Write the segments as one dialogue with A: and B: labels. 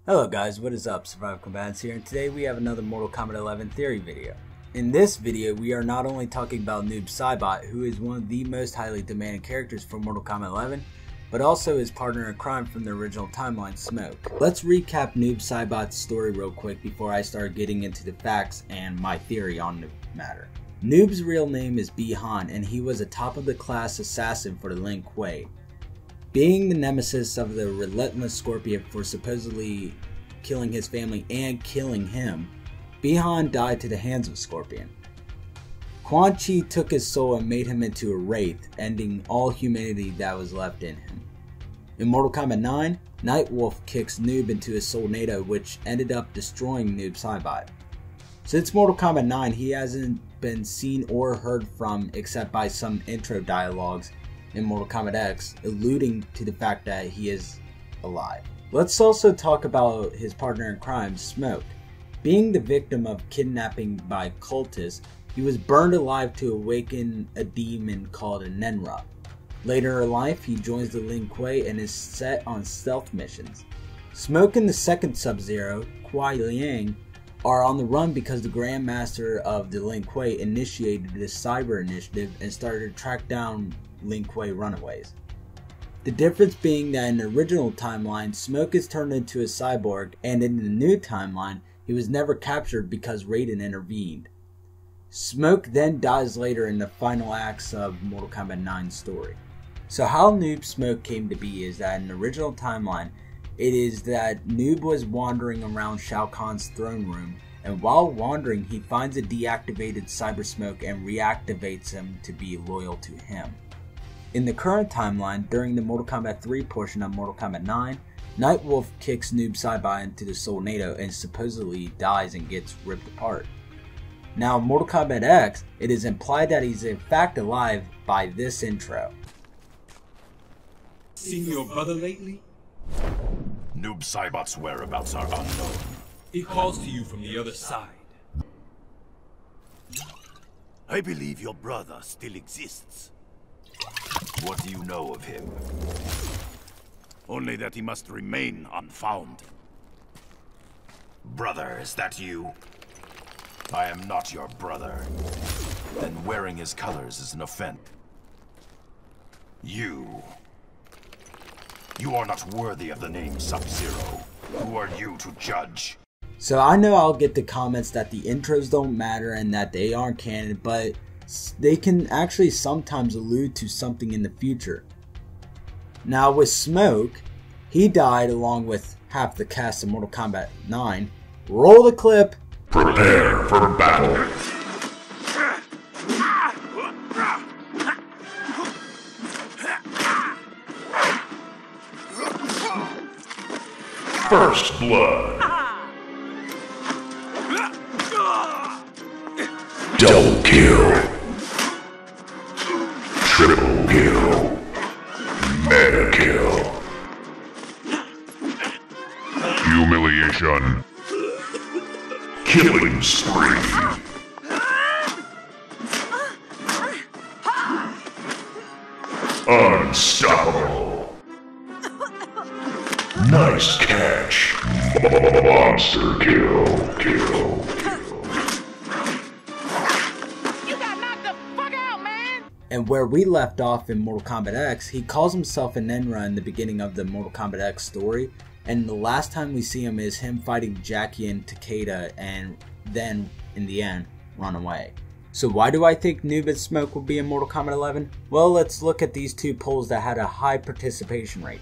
A: Hello guys, what is up? Survival Combatants here, and today we have another Mortal Kombat 11 theory video. In this video, we are not only talking about Noob Saibot, who is one of the most highly demanded characters for Mortal Kombat 11, but also his partner in crime from the original timeline, Smoke. Let's recap Noob Saibot's story real quick before I start getting into the facts and my theory on the matter. Noob's real name is Bi-Han, and he was a top-of-the-class assassin for the Lin Kuei. Being the nemesis of the relentless Scorpion for supposedly killing his family and killing him, Bi-Han died to the hands of Scorpion. Quan Chi took his soul and made him into a wraith, ending all humanity that was left in him. In Mortal Kombat 9, Nightwolf kicks Noob into his soul NATO, which ended up destroying Noob Saibot. Since Mortal Kombat 9, he hasn't been seen or heard from except by some intro dialogues in Mortal Kombat X, alluding to the fact that he is alive. Let's also talk about his partner in crime, Smoke. Being the victim of kidnapping by cultists, he was burned alive to awaken a demon called a Nenra. Later in life, he joins the Lin Kuei and is set on stealth missions. Smoke and the second Sub-Zero, Kuai Liang, are on the run because the Grand Master of the Lin Kuei initiated the Cyber Initiative and started to track down Lin Kuei runaways. The difference being that in the original timeline, Smoke is turned into a cyborg, and in the new timeline, he was never captured because Raiden intervened. Smoke then dies later in the final acts of Mortal Kombat 9's story. So how Noob Smoke came to be is that in the original timeline, it is that Noob was wandering around Shao Kahn's throne room, and while wandering, he finds a deactivated Cyber Smoke and reactivates him to be loyal to him. In the current timeline, during the Mortal Kombat 3 portion of Mortal Kombat 9, Nightwolf kicks Noob Saibot into the Soul NATO and supposedly dies and gets ripped apart. Now in Mortal Kombat X, it is implied that he's in fact alive by this intro.
B: Seen your brother lately?
C: Noob Saibot's whereabouts are unknown.
B: He calls to you from the other side.
C: I believe your brother still exists. What do you know of him? Only that he must remain unfound. Brother, is that you? I am not your brother. Then wearing his colors is an offense. You are not worthy of the name Sub-Zero. Who are you to judge?
A: So I know I'll get the comments that the intros don't matter and that they aren't canon, but they can actually sometimes allude to something in the future. Now with Smoke, he died along with half the cast of Mortal Kombat 9. Roll the clip.
C: Prepare for battle. First blood. Double kill. Triple kill. Mega kill. Humiliation. Killing spree. Unstoppable. Nice catch. Monster kill.
A: And where we left off in Mortal Kombat X, he calls himself a Nenra in the beginning of the Mortal Kombat X story, and the last time we see him is him fighting Jackie and Takeda, and then, in the end, run away. So why do I think Noob and Smoke will be in Mortal Kombat 11? Well, let's look at these two polls that had a high participation rate.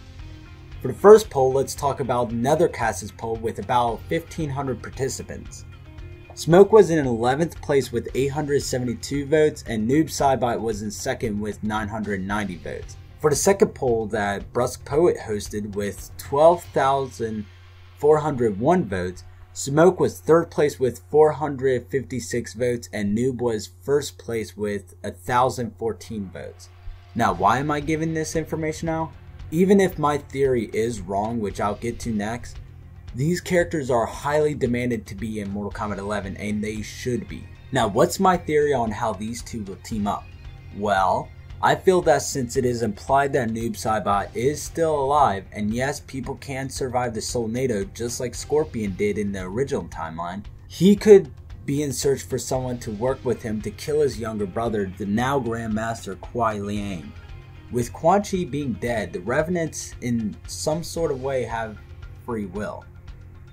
A: For the first poll, let's talk about Nethercast's poll with about 1,500 participants. Smoke was in 11th place with 872 votes, and Noob Saibot was in second with 990 votes. For the second poll that Brusque Poet hosted with 12,401 votes, Smoke was third place with 456 votes, and Noob was first place with 1,014 votes. Now, why am I giving this information out? Even if my theory is wrong, which I'll get to next, These characters are highly demanded to be in Mortal Kombat 11, and they should be. Now, what's my theory on how these two will team up? Well, I feel that since it is implied that Noob Saibot is still alive, and yes, people can survive the Soulnado just like Scorpion did in the original timeline, he could be in search for someone to work with him to kill his younger brother, the now Grandmaster Kuai Liang. With Quan Chi being dead, the Revenants in some sort of way have free will.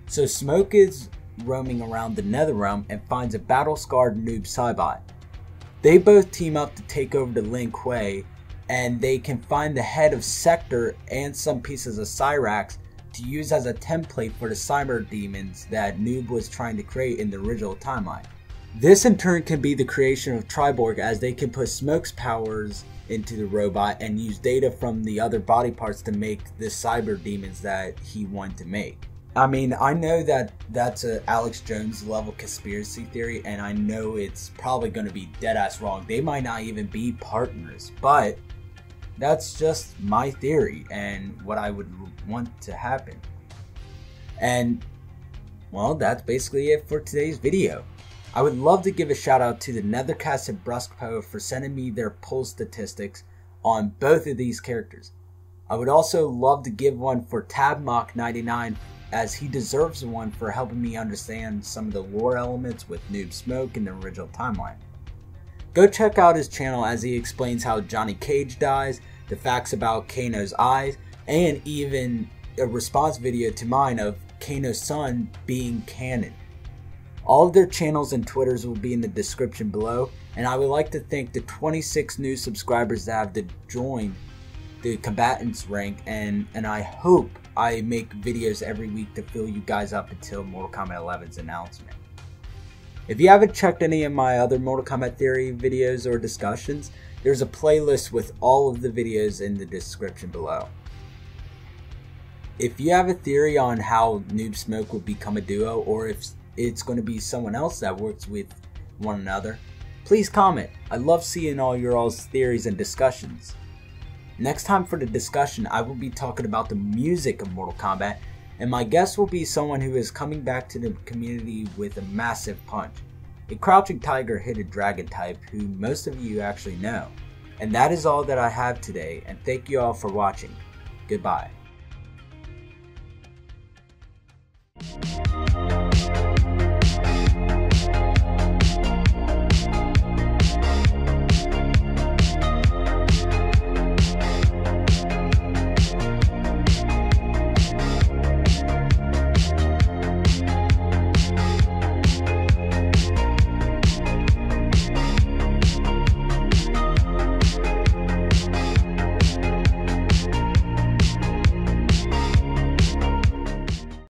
A: So Smoke is roaming around the Netherrealm and finds a battle-scarred Noob Saibot. They both team up to take over the Lin Kuei, and they can find the head of Sector and some pieces of Cyrax to use as a template for the cyber demons that Noob was trying to create in the original timeline. This in turn can be the creation of Triborg, as they can put Smoke's powers into the robot and use data from the other body parts to make the cyber demons that he wanted to make. I mean, I know that that's a Alex Jones level conspiracy theory, and I know it's probably going to be dead ass wrong. They might not even be partners, but that's just my theory and what I would want to happen. And well, that's basically it for today's video. I would love to give a shout out to the Nethercast and Brusquepo for sending me their pull statistics on both of these characters. I would also love to give one for Tabmock99, as he deserves one for helping me understand some of the lore elements with Noob Smoke in the original timeline. Go check out his channel as he explains how Johnny Cage dies, the facts about Kano's eyes, and even a response video to mine of Kano's son being canon. All of their channels and Twitters will be in the description below, and I would like to thank the 26 new subscribers that have joined the combatants rank, and I hope I make videos every week to fill you guys up until Mortal Kombat 11's announcement. If you haven't checked any of my other Mortal Kombat theory videos or discussions, there's a playlist with all of the videos in the description below. If you have a theory on how Noob Smoke will become a duo, or if it's going to be someone else that works with one another, please comment. I love seeing all your all's theories and discussions. Next time for the discussion, I will be talking about the music of Mortal Kombat, and my guest will be someone who is coming back to the community with a massive punch. A Crouching Tiger, Hidden Dragon type who most of you actually know. And that is all that I have today, and thank you all for watching. Goodbye.